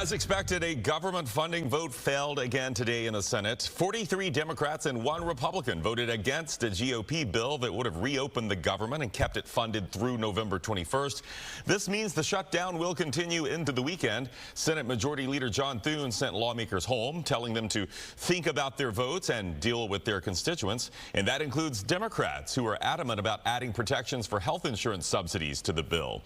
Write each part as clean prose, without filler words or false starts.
As expected, a government funding vote failed again today in the Senate. 43 Democrats and 1 Republican voted against a GOP bill that would have reopened the government and kept it funded through November 21st. This means the shutdown will continue into the weekend. Senate Majority Leader John Thune sent lawmakers home, telling them to think about their votes and deal with their constituents. And that includes Democrats, who are adamant about adding protections for health insurance subsidies to the bill.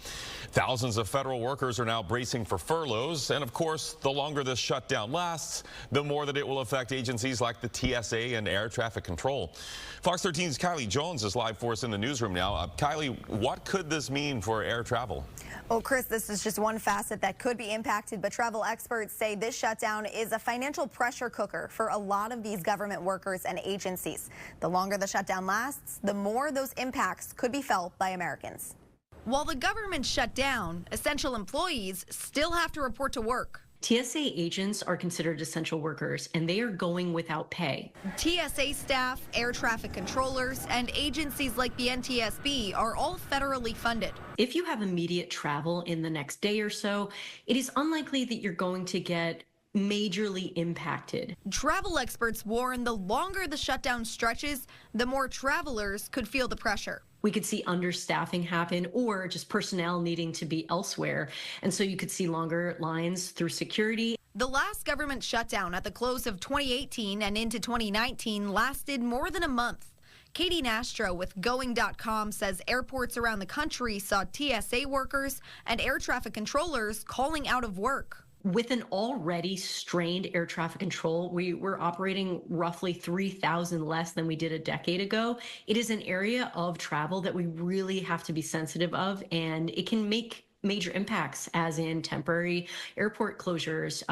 Thousands of federal workers are now bracing for furloughs. And of course, the longer this shutdown lasts, the more that it will affect agencies like the TSA and air traffic control. Fox 13's Kylie Jones is live for us in the newsroom now. Kylie, what could this mean for air travel? Well, Chris, this is just one facet that could be impacted, but travel experts say this shutdown is a financial pressure cooker for a lot of these government workers and agencies. The longer the shutdown lasts, the more those impacts could be felt by Americans. While the government shut down, essential employees still have to report to work. TSA agents are considered essential workers, and they are going without pay. TSA staff, air traffic controllers, and agencies like the NTSB are all federally funded. If you have immediate travel in the next day or so, it is unlikely that you're going to get majorly impacted. Travel experts warn the longer the shutdown stretches, the more travelers could feel the pressure. We could see understaffing happen or just personnel needing to be elsewhere. And so you could see longer lines through security. The last government shutdown at the close of 2018 and into 2019 lasted more than a month. Katie Nastro with Going.com says airports around the country saw TSA workers and air traffic controllers calling out of work. With an already strained air traffic control, we were operating roughly 3,000 less than we did a decade ago. It is an area of travel that we really have to be sensitive of, and it can make major impacts, as in temporary airport closures,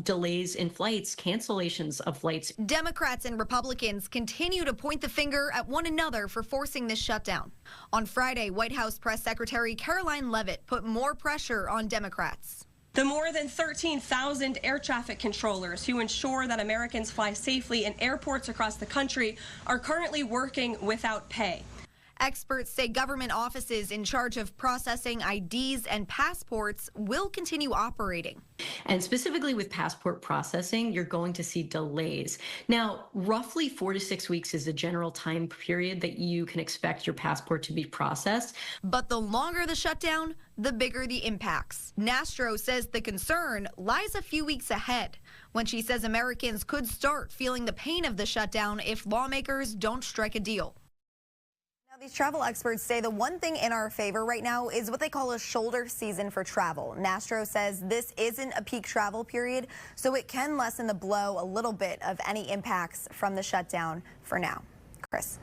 delays in flights, cancellations of flights. Democrats and Republicans continue to point the finger at one another for forcing this shutdown. On Friday, White House Press Secretary Caroline Leavitt put more pressure on Democrats. The more than 13,000 air traffic controllers who ensure that Americans fly safely in airports across the country are currently working without pay. Experts say government offices in charge of processing IDs and passports will continue operating. And specifically with passport processing, you're going to see delays. Now, roughly 4 to 6 weeks is the general time period that you can expect your passport to be processed. But the longer the shutdown, the bigger the impacts. Nastro says the concern lies a few weeks ahead, when she says Americans could start feeling the pain of the shutdown if lawmakers don't strike a deal. These travel experts say the one thing in our favor right now is what they call a shoulder season for travel. Nastro says this isn't a peak travel period, so it can lessen the blow a little bit of any impacts from the shutdown for now. Chris.